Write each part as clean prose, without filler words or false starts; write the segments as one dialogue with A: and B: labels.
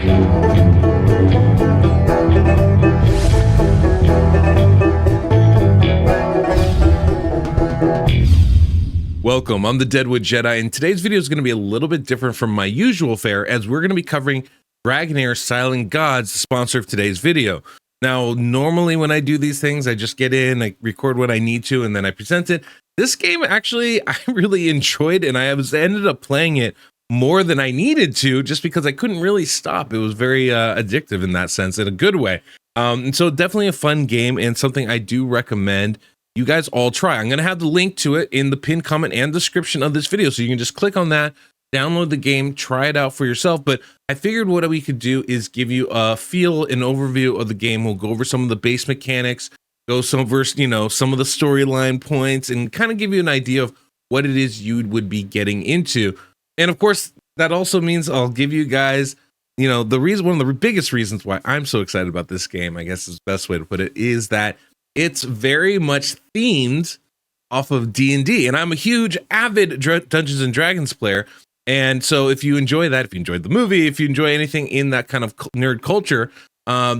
A: Welcome, I'm the DeadwoodJedi, and today's video is going to be a little bit different from my usual fare, as we're going to be covering Dragonheir Silent Gods, the sponsor of today's video. Now, normally when I do these things, I just get in, I record what I need to, and then I present it. This game, actually, I really enjoyed, and I ended up playing it more than I needed to, just because I couldn't really stop. It was very addictive in that sense, in a good way. And so definitely a fun game, and something I do recommend you guys all try. I'm going to have the link to it in the pinned comment and description of this video, so you can just click on that, download the game, try it out for yourself. But I figured what we could do is give you a feel, an overview of the game. We'll go over some of the base mechanics, go over, some of the storyline points, and kind of give you an idea of what it is you would be getting into. And of course, that also means I'll give you guys, one of the biggest reasons why I'm so excited about this game, I guess is the best way to put it, is that it's very much themed off of D&D, and I'm a huge avid Dungeons and Dragons player. And so if you enjoy that, if you enjoyed the movie, if you enjoy anything in that kind of nerd culture,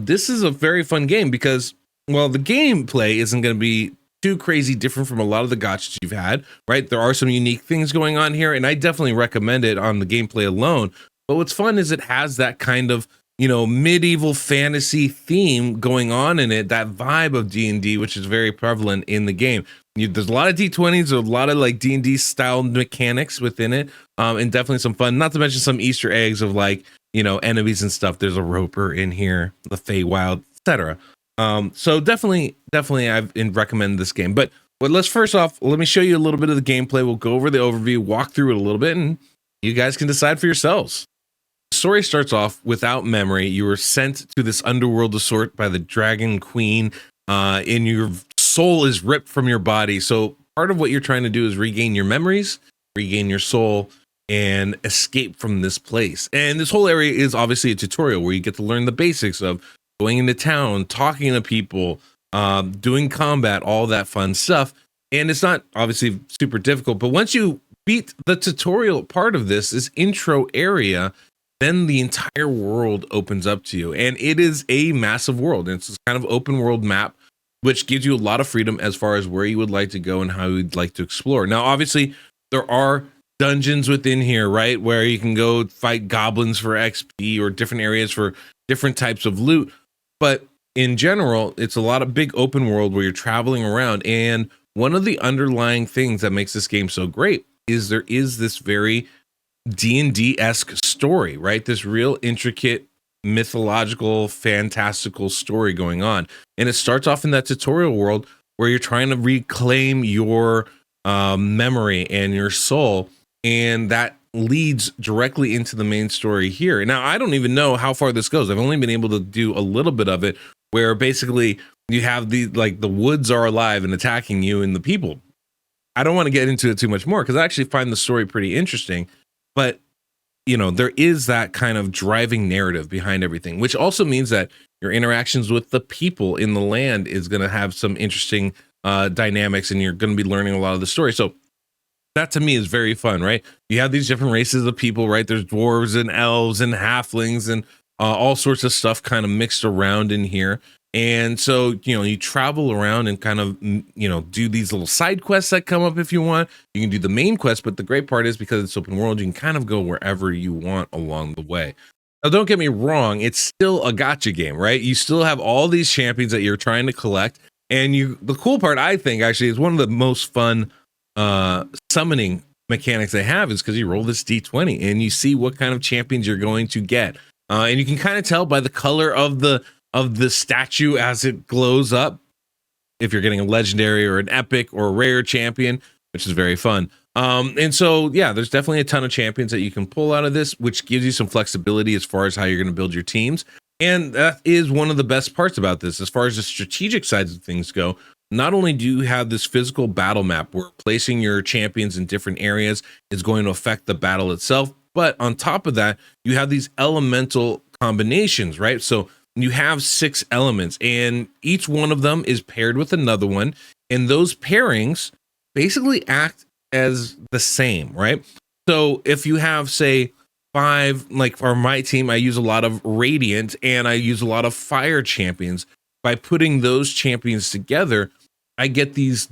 A: this is a very fun game because, well, the gameplay isn't going to be too crazy different from a lot of the gachas you've had, right? There are some unique things going on here, and I definitely recommend it on the gameplay alone. But what's fun is it has that kind of medieval fantasy theme going on in it, that vibe of D&D, which is very prevalent in the game. There's a lot of D20s, there's a lot of like D&D style mechanics within it, and definitely some fun, not to mention some Easter eggs of like, enemies and stuff. There's a roper in here, the Feywild, etc. So definitely I've recommend this game. But let's first off, let me show you a little bit of the gameplay. We'll go over the overview, walk through it a little bit, and you guys can decide for yourselves. The story starts off without memory. You were sent to this underworld of sort by the Dragon Queen, and your soul is ripped from your body. So part of what you're trying to do is regain your memories, regain your soul, and escape from this place. And this whole area is obviously a tutorial where you get to learn the basics of going into town, talking to people, doing combat, all that fun stuff. And it's not obviously super difficult, but once you beat the tutorial part of this intro area, then the entire world opens up to you, and it is a massive world. It's this kind of open world map, which gives you a lot of freedom as far as where you would like to go and how you'd like to explore. Now, obviously, there are dungeons within here, right, where you can go fight goblins for XP or different areas for different types of loot. But in general, it's a lot of big open world where you're traveling around. And one of the underlying things that makes this game so great is there is this very D&D-esque story, right? This real intricate, mythological, fantastical story going on. And it starts off in that tutorial world where you're trying to reclaim your memory and your soul. And that leads directly into the main story here. Now, I don't even know how far this goes. I've only been able to do a little bit of it, where basically you have the woods are alive and attacking you and the people. I don't want to get into it too much more because I actually find the story pretty interesting. But, there is that kind of driving narrative behind everything, which also means that your interactions with the people in the land is going to have some interesting dynamics, and you're going to be learning a lot of the story. So that to me is very fun, right? You have these different races of people, right? There's dwarves and elves and halflings and all sorts of stuff kind of mixed around in here. And so, you travel around and kind of, do these little side quests that come up if you want. You can do the main quest, but the great part is because it's open world, you can kind of go wherever you want along the way. Now, don't get me wrong, it's still a gacha game, right? You still have all these champions that you're trying to collect. And the cool part, I think, actually, is one of the most fun summoning mechanics they have is because you roll this D20 and you see what kind of champions you're going to get. And you can kind of tell by the color of the statue as it glows up if you're getting a legendary or an epic or a rare champion, which is very fun. And so, yeah, there's definitely a ton of champions that you can pull out of this, which gives you some flexibility as far as how you're going to build your teams. And that is one of the best parts about this. As far as the strategic sides of things go, not only do you have this physical battle map where placing your champions in different areas is going to affect the battle itself, but on top of that, you have these elemental combinations, right? So you have 6 elements, and each one of them is paired with another one, and those pairings basically act as the same, right? So if you have, say, 5, like for my team, I use a lot of Radiant and I use a lot of Fire champions. By putting those champions together, I get these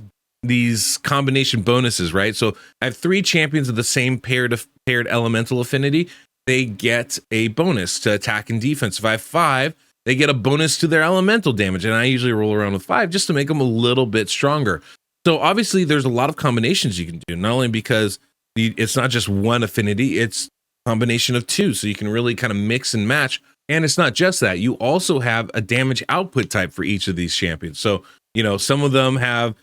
A: combination bonuses, right? So I have 3 champions of the same paired elemental affinity. They get a bonus to attack and defense. If I have 5, they get a bonus to their elemental damage, and I usually roll around with 5 just to make them a little bit stronger. So obviously there's a lot of combinations you can do, not only because it's not just one affinity, it's a combination of 2, so you can really kind of mix and match. And it's not just that, you also have a damage output type for each of these champions. So, you know, some of them have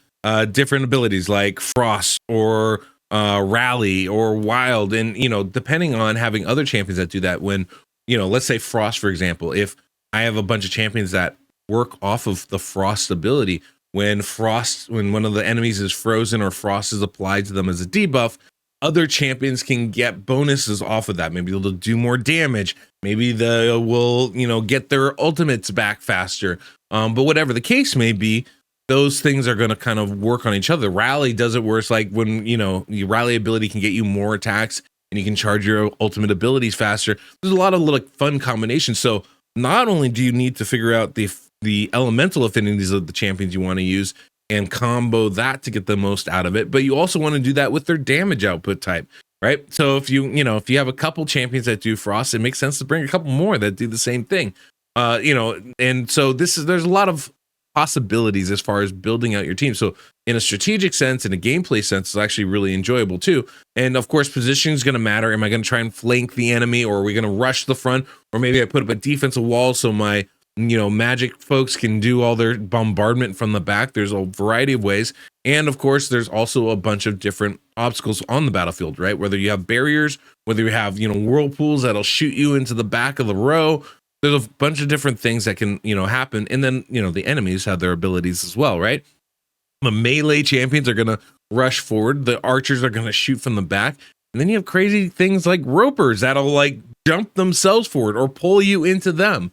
A: different abilities like Frost or Rally or Wild. And, you know, depending on having other champions that do that, when, you know, let's say Frost, for example, if I have a bunch of champions that work off of the Frost ability, when one of the enemies is frozen or Frost is applied to them as a debuff, other champions can get bonuses off of that. Maybe they'll do more damage. Maybe they will, you know, get their ultimates back faster. But whatever the case may be, those things are going to kind of work on each other. Rally does it worse, like when, you know, your Rally ability can get you more attacks and you can charge your ultimate abilities faster. There's a lot of little fun combinations. So not only do you need to figure out the elemental affinities of the champions you want to use and combo that to get the most out of it, but you also want to do that with their damage output type, right? So if you have a couple champions that do Frost, it makes sense to bring a couple more that do the same thing. And so there's a lot of possibilities as far as building out your team. So in a strategic sense, in a gameplay sense, it's actually really enjoyable too. And of course, positioning is going to matter. Am I going to try and flank the enemy, or are we going to rush the front? Or maybe I put up a defensive wall so my magic folks can do all their bombardment from the back. There's a variety of ways. And of course, there's also a bunch of different obstacles on the battlefield, right? Whether you have barriers, whether you have, whirlpools that'll shoot you into the back of the row. There's a bunch of different things that can, happen. And then, the enemies have their abilities as well, right? The melee champions are going to rush forward. The archers are going to shoot from the back. And then you have crazy things like ropers that'll like jump themselves forward or pull you into them.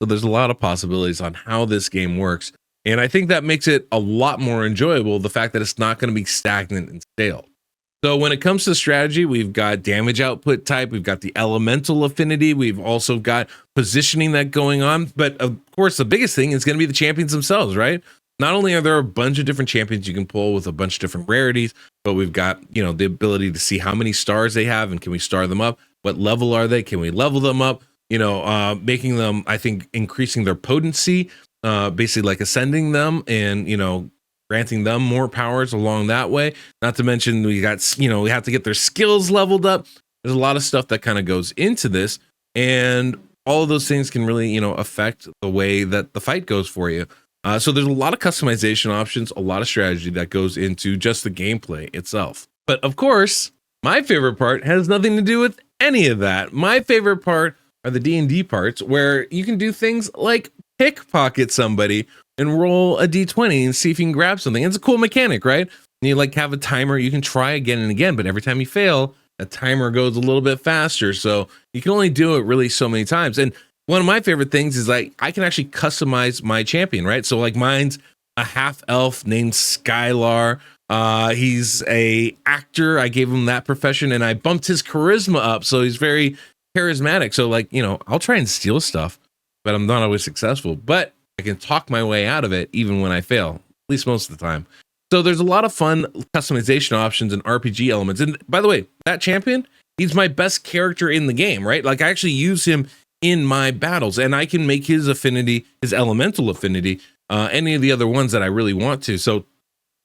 A: So there's a lot of possibilities on how this game works. And I think that makes it a lot more enjoyable, the fact that it's not going to be stagnant and stale. So when it comes to strategy, we've got damage output type, we've got the elemental affinity, we've also got positioning that going on. But of course, the biggest thing is going to be the champions themselves, right? Not only are there a bunch of different champions you can pull with a bunch of different rarities, but we've got, the ability to see how many stars they have and can we star them up? What level are they? Can we level them up? Making them, I think, increasing their potency, basically like ascending them and, granting them more powers along that way. Not to mention we have to get their skills leveled up. There's a lot of stuff that kind of goes into this, and all of those things can really, affect the way that the fight goes for you. So there's a lot of customization options, a lot of strategy that goes into just the gameplay itself. But of course, my favorite part has nothing to do with any of that. My favorite part are the D&D parts where you can do things like pickpocket somebody and roll a D20 and see if you can grab something. It's a cool mechanic, right? And you like have a timer. You can try again and again, but every time you fail, a timer goes a little bit faster. So you can only do it really so many times. And one of my favorite things is like I can actually customize my champion, right? So like mine's a half elf named Skylar. He's a actor. I gave him that profession and I bumped his charisma up. So he's very charismatic. So like, I'll try and steal stuff, but I'm not always successful, but I can talk my way out of it even when I fail, at least most of the time. So there's a lot of fun customization options and RPG elements. And by the way, that champion, he's my best character in the game, right? Like I actually use him in my battles and I can make his affinity, his elemental affinity, any of the other ones that I really want to. So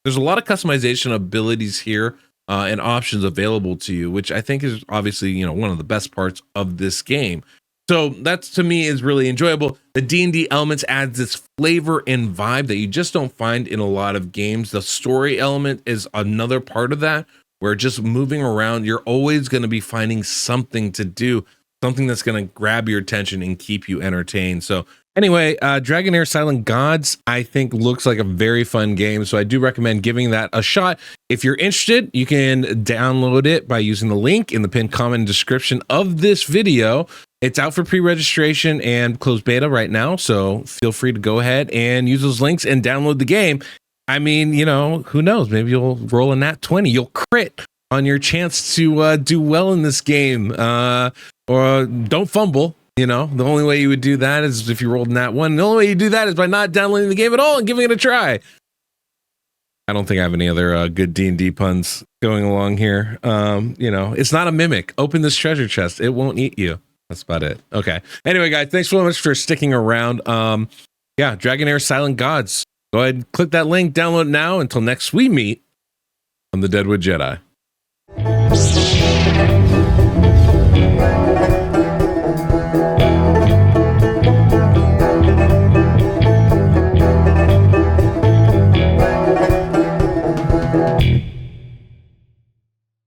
A: there's a lot of customization abilities here and options available to you, which I think is obviously, one of the best parts of this game. So that to me is really enjoyable. The D&D elements adds this flavor and vibe that you just don't find in a lot of games. The story element is another part of that, where just moving around, you're always going to be finding something to do, something that's going to grab your attention and keep you entertained. So anyway, Dragonheir Silent Gods, I think looks like a very fun game. So I do recommend giving that a shot. If you're interested, you can download it by using the link in the pinned comment description of this video. It's out for pre-registration and closed beta right now. So feel free to go ahead and use those links and download the game. I mean, who knows? Maybe you'll roll a nat 20. You'll crit on your chance to do well in this game. Or don't fumble. You know, the only way you would do that is if you rolled nat 1. The only way you do that is by not downloading the game at all and giving it a try. I don't think I have any other good D&D puns going along here. You know, it's not a mimic. Open this treasure chest. It won't eat you. That's about it. Okay. Anyway, guys, thanks so much for sticking around. Yeah, Dragonheir Silent Gods. Go ahead and click that link. Download now. Until next we meet on the Deadwood Jedi.